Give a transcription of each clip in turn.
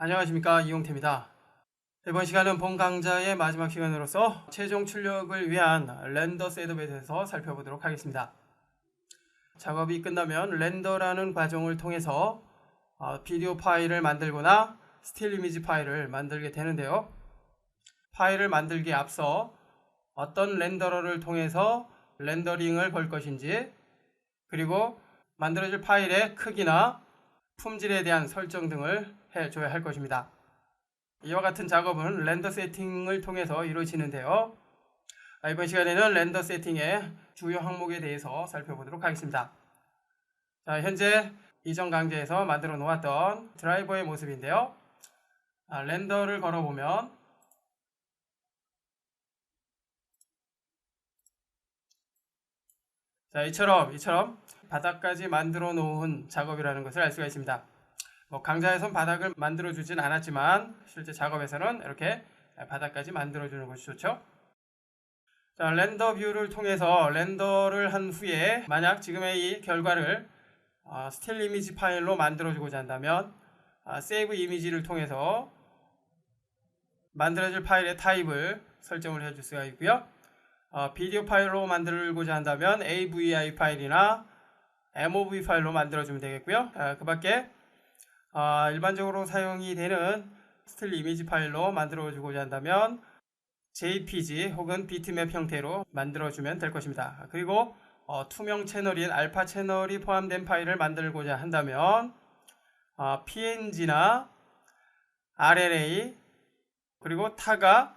안녕하십니까, 이용태입니다. 이번 시간은 본 강좌의 마지막 시간으로서 최종 출력을 위한 렌더 셋업에 대해서 살펴보도록 하겠습니다. 작업이 끝나면 렌더라는 과정을 통해서 비디오 파일을 만들거나 스틸 이미지 파일을 만들게 되는데요. 파일을 만들기에 앞서 어떤 렌더러를 통해서 렌더링을 걸 것인지, 그리고 만들어질 파일의 크기나 품질에 대한 설정 등을 해줘야 할 것입니다. 이와 같은 작업은 렌더 세팅을 통해서 이루어지는데요. 이번 시간에는 렌더 세팅의 주요 항목에 대해서 살펴보도록 하겠습니다. 현재 이전 강좌에서 만들어 놓았던 드라이버의 모습인데요. 렌더를 걸어보면 이처럼 바닥까지 만들어 놓은 작업이라는 것을 알 수가 있습니다. 강좌에선 바닥을 만들어 주진 않았지만 실제 작업에서는 이렇게 바닥까지 만들어 주는 것이 좋죠. 렌더 뷰를 통해서 렌더를 한 후에 만약 지금의 이 결과를 스틸 이미지 파일로 만들어 주고자 한다면 세이브 이미지를 통해서 만들어질 파일의 타입을 설정을 해줄 수가 있고요. 비디오 파일로 만들고자 한다면 AVI 파일이나 MOV 파일로 만들어주면 되겠고요. 그 밖에 일반적으로 사용이 되는 스틸 이미지 파일로 만들어주고자 한다면 JPG 혹은 비트맵 형태로 만들어주면 될 것입니다. 그리고 투명 채널인 알파 채널이 포함된 파일을 만들고자 한다면 PNG나 RLA 그리고 타가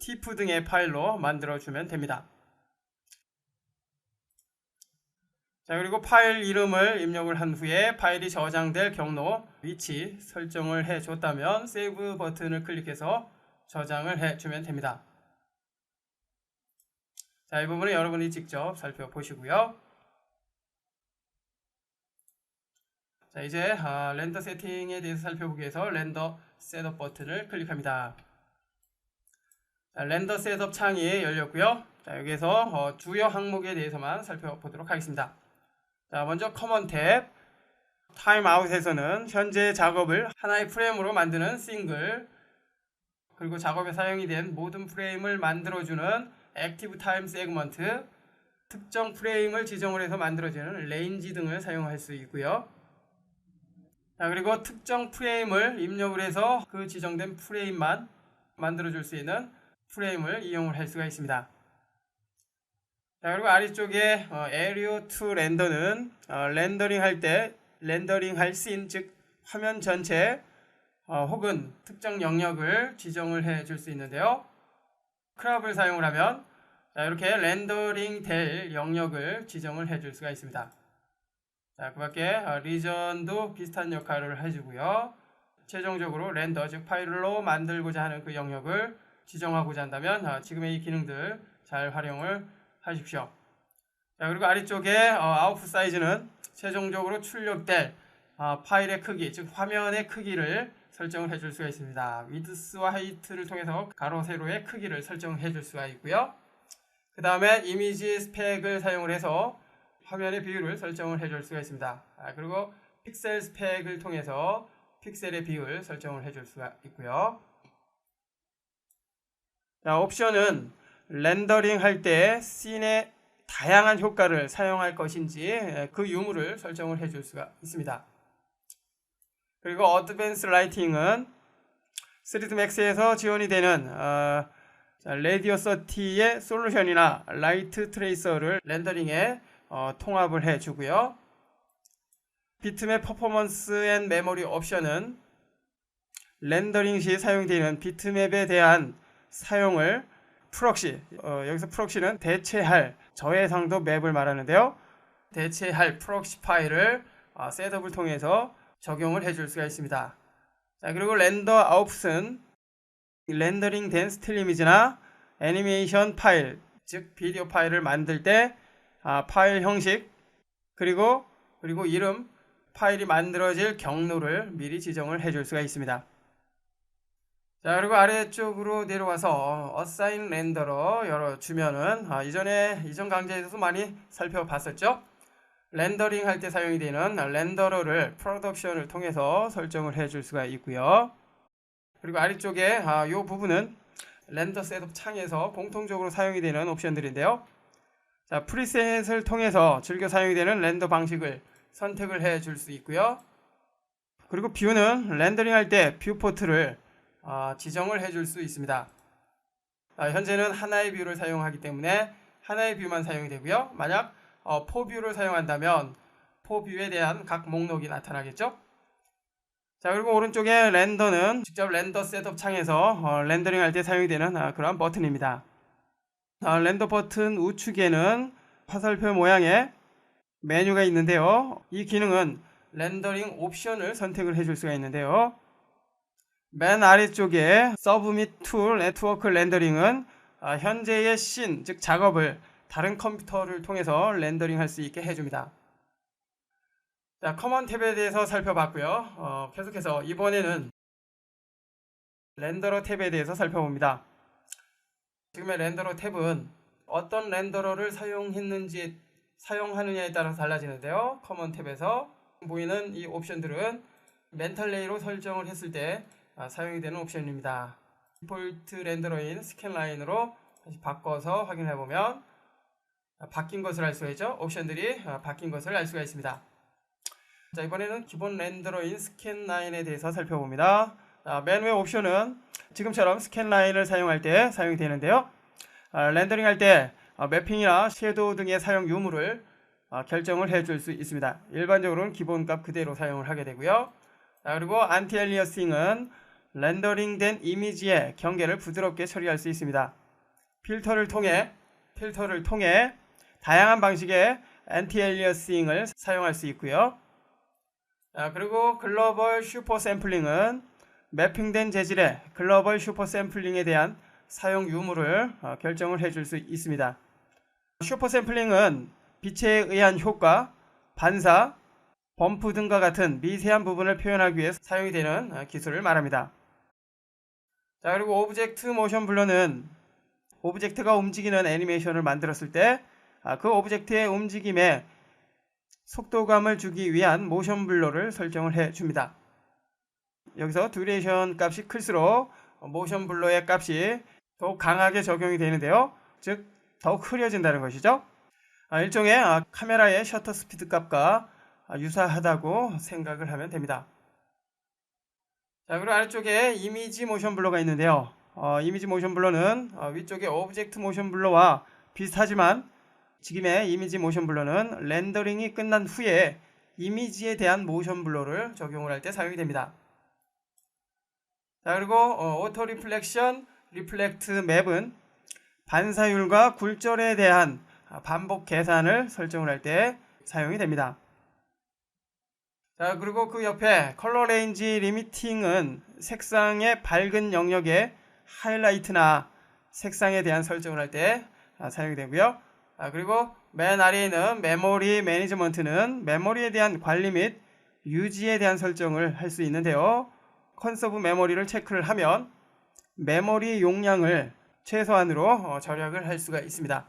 TIFF 등의 파일로 만들어주면 됩니다. 그리고 파일 이름을 입력을 한 후에 파일이 저장될 경로, 위치 설정을 해줬다면 세이브 버튼을 클릭해서 저장을 해주면 됩니다. 이 부분은 여러분이 직접 살펴보시고요. 이제 렌더 세팅에 대해서 살펴보기 위해서 렌더 셋업 버튼을 클릭합니다. 렌더 셋업 창이 열렸고요. 여기에서 주요 항목에 대해서만 살펴보도록 하겠습니다. 먼저 커먼 탭, 타임아웃에서는 현재 작업을 하나의 프레임으로 만드는 싱글, 그리고 작업에 사용이 된 모든 프레임을 만들어주는 액티브 타임 세그먼트, 특정 프레임을 지정을 해서 만들어지는 레인지 등을 사용할 수 있고요. 그리고 특정 프레임을 입력을 해서 그 지정된 프레임만 만들어줄 수 있는 프레임을 이용을 할 수가 있습니다. 그리고 아래쪽에 에리어 투 렌더는 렌더링 할 때 렌더링 할 씬, 즉 화면 전체 혹은 특정 영역을 지정을 해 줄 수 있는데요. 크랍을 사용을 하면 이렇게 렌더링 될 영역을 지정을 해 줄 수가 있습니다. 그 밖에 리전도 비슷한 역할을 해주고요. 최종적으로 렌더, 즉 파일로 만들고자 하는 그 영역을 지정하고자 한다면 지금의 이 기능들 잘 활용을 하십시오. 그리고 아래쪽에 아웃풋 사이즈는 최종적으로 출력될 파일의 크기, 즉 화면의 크기를 설정을 해줄 수가 있습니다. 위드스와 하이트를 통해서 가로 세로의 크기를 설정해 줄 수가 있고요. 그 다음에 이미지 스펙을 사용을 해서 화면의 비율을 설정을 해줄 수가 있습니다. 그리고 픽셀 스펙을 통해서 픽셀의 비율을 설정을 해줄 수가 있고요. 옵션은 렌더링 할 때 씬의 다양한 효과를 사용할 것인지 그 유무를 설정을 해줄 수가 있습니다. 그리고 어드밴스 라이팅은 3ds max에서 지원이 되는 라디오 30의 솔루션이나 라이트 트레이서를 렌더링에 통합을 해주고요. 비트맵 퍼포먼스 앤 메모리 옵션은 렌더링 시 사용되는 비트맵에 대한 사용을 프록시, 여기서 프록시는 대체할 저해상도 맵을 말하는데요. 대체할 프록시 파일을 셋업을 통해서 적용을 해줄 수가 있습니다. 그리고 렌더 아웃풋은 렌더링 된 스틸 이미지나 애니메이션 파일, 즉 비디오 파일을 만들 때 파일 형식 그리고 이름, 파일이 만들어질 경로를 미리 지정을 해줄 수가 있습니다. 그리고 아래쪽으로 내려와서 어사인 렌더러 열어주면은 이전 강좌에서도 많이 살펴봤었죠. 렌더링 할 때 사용이 되는 렌더러를 프로덕션을 통해서 설정을 해줄 수가 있고요. 그리고 아래쪽에 이 부분은 렌더 셋업 창에서 공통적으로 사용이 되는 옵션들인데요. 자, 프리셋을 통해서 즐겨 사용이 되는 렌더 방식을 선택을 해 줄 수 있고요. 그리고 뷰는 렌더링 할 때 뷰 포트를 지정을 해 줄 수 있습니다. 현재는 하나의 뷰를 사용하기 때문에 하나의 뷰만 사용이 되고요. 만약 포뷰를 사용한다면 포뷰에 대한 각 목록이 나타나겠죠. 자, 그리고 오른쪽에 렌더는 직접 렌더 셋업 창에서 렌더링 할 때 사용이 되는 그런 버튼입니다. 렌더 버튼 우측에는 화살표 모양의 메뉴가 있는데요. 이 기능은 렌더링 옵션을 선택을 해줄 수가 있는데요. 맨 아래쪽에 서브밋 툴 네트워크 렌더링은 현재의 씬, 즉 작업을 다른 컴퓨터를 통해서 렌더링 할 수 있게 해줍니다. 자, 커먼 탭에 대해서 살펴봤고요. 계속해서 이번에는 렌더러 탭에 대해서 살펴봅니다. 지금의 렌더러 탭은 어떤 렌더러를 사용하느냐에 따라서 달라지는데요. 커먼 탭에서 보이는 이 옵션들은 멘탈 레이로 설정을 했을 때 사용이 되는 옵션입니다. 디폴트 렌더러인 스캔 라인으로 다시 바꿔서 확인해 보면 바뀐 것을 알 수가 있죠. 옵션들이 바뀐 것을 알 수가 있습니다. 자, 이번에는 기본 렌더러인 스캔 라인에 대해서 살펴봅니다. 맨 위의 옵션은 지금처럼 스캔 라인을 사용할 때 사용이 되는데요. 렌더링 할 때 매핑이나 섀도우 등의 사용 유무를 결정을 해줄 수 있습니다. 일반적으로는 기본값 그대로 사용을 하게 되고요. 그리고 안티 엘리어싱은 렌더링된 이미지의 경계를 부드럽게 처리할 수 있습니다. 필터를 통해 다양한 방식의 안티 엘리어싱을 사용할 수 있고요. 그리고 글로벌 슈퍼 샘플링은 매핑된 재질의 글로벌 슈퍼 샘플링에 대한 사용 유무를 결정을 해줄 수 있습니다. 슈퍼 샘플링은 빛에 의한 효과, 반사, 범프 등과 같은 미세한 부분을 표현하기 위해 사용이 되는 기술을 말합니다. 자, 그리고 오브젝트 모션 블러는 오브젝트가 움직이는 애니메이션을 만들었을 때 그 오브젝트의 움직임에 속도감을 주기 위한 모션 블러를 설정을 해 줍니다. 여기서 듀레이션 값이 클수록 모션 블러의 값이 더욱 강하게 적용이 되는데요. 즉 더욱 흐려진다는 것이죠. 일종의 카메라의 셔터 스피드 값과 유사하다고 생각을 하면 됩니다. 자, 그리고 아래쪽에 이미지 모션 블러가 있는데요. 이미지 모션 블러는 위쪽의 오브젝트 모션 블러와 비슷하지만 지금의 이미지 모션 블러는 렌더링이 끝난 후에 이미지에 대한 모션 블러를 적용을 할 때 사용이 됩니다. 자, 그리고 오토 리플렉션 리플렉트 맵은 반사율과 굴절에 대한 반복 계산을 설정을 할 때 사용이 됩니다. 자, 그리고 그 옆에 컬러 레인지 리미팅은 색상의 밝은 영역의 하이라이트나 색상에 대한 설정을 할 때 사용이 되고요. 그리고 맨 아래에 있는 메모리 매니지먼트는 메모리에 대한 관리 및 유지에 대한 설정을 할 수 있는데요. 컨서브 메모리를 체크를 하면 메모리 용량을 최소한으로 절약을 할 수가 있습니다.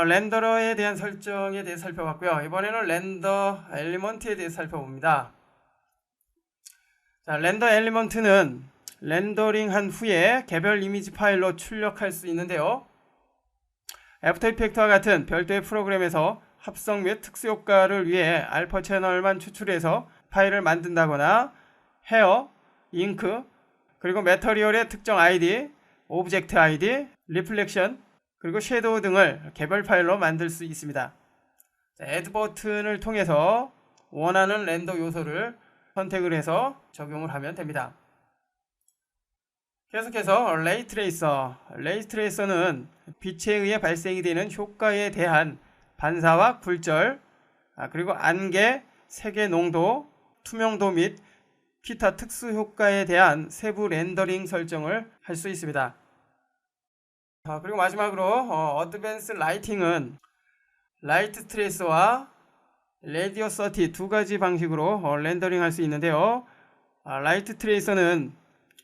렌더러에 대한 설정에 대해 살펴봤고요. 이번에는 렌더 엘리먼트에 대해 살펴봅니다. 자, 렌더 엘리먼트는 렌더링한 후에 개별 이미지 파일로 출력할 수 있는데요. 애프터 이펙트와 같은 별도의 프로그램에서 합성 및 특수 효과를 위해 알파 채널만 추출해서 파일을 만든다거나 헤어, 잉크, 그리고 매터리얼의 특정 아이디, 오브젝트 아이디, 리플렉션, 그리고 섀도우 등을 개별 파일로 만들 수 있습니다. 애드 버튼을 통해서 원하는 렌더 요소를 선택을 해서 적용을 하면 됩니다. 계속해서 레이 트레이서. 레이 트레이서는 빛에 의해 발생이 되는 효과에 대한 반사와 굴절, 그리고 안개, 색의 농도, 투명도 및 기타 특수 효과에 대한 세부 렌더링 설정을 할 수 있습니다. 그리고 마지막으로 어드밴스 라이팅은 라이트 트레이서와 레디오 30 두 가지 방식으로 렌더링 할 수 있는데요. 라이트 트레이서는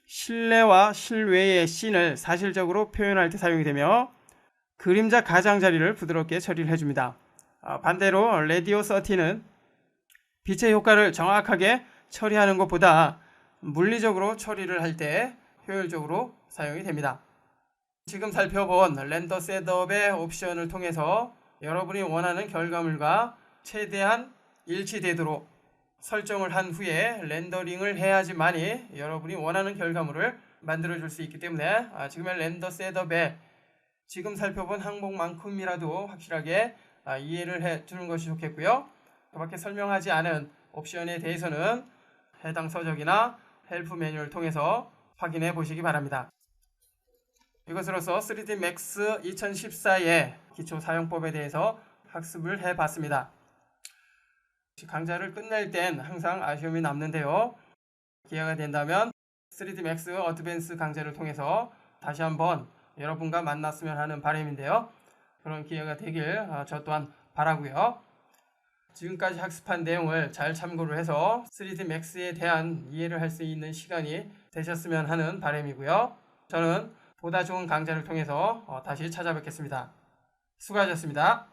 실내와 실외의 씬을 사실적으로 표현할 때 사용이 되며 그림자 가장자리를 부드럽게 처리를 해줍니다. 반대로 레디오 30는 빛의 효과를 정확하게 처리하는 것보다 물리적으로 처리를 할 때 효율적으로 사용이 됩니다. 지금 살펴본 렌더 셋업의 옵션을 통해서 여러분이 원하는 결과물과 최대한 일치되도록 설정을 한 후에 렌더링을 해야지만이 여러분이 원하는 결과물을 만들어 줄 수 있기 때문에 지금의 렌더 셋업에 지금 살펴본 항목만큼이라도 확실하게 이해를 해 주는 것이 좋겠고요. 그 밖에 설명하지 않은 옵션에 대해서는 해당 서적이나 헬프 매뉴얼을 통해서 확인해 보시기 바랍니다. 이것으로서 3ds Max 2014의 기초 사용법에 대해서 학습을 해 봤습니다. 강좌를 끝낼 땐 항상 아쉬움이 남는데요. 기회가 된다면 3ds Max 어드밴스 강좌를 통해서 다시 한번 여러분과 만났으면 하는 바람인데요. 그런 기회가 되길 저 또한 바라고요. 지금까지 학습한 내용을 잘 참고를 해서 3ds Max에 대한 이해를 할 수 있는 시간이 되셨으면 하는 바람이고요. 저는 보다 좋은 강좌를 통해서 다시 찾아뵙겠습니다. 수고하셨습니다.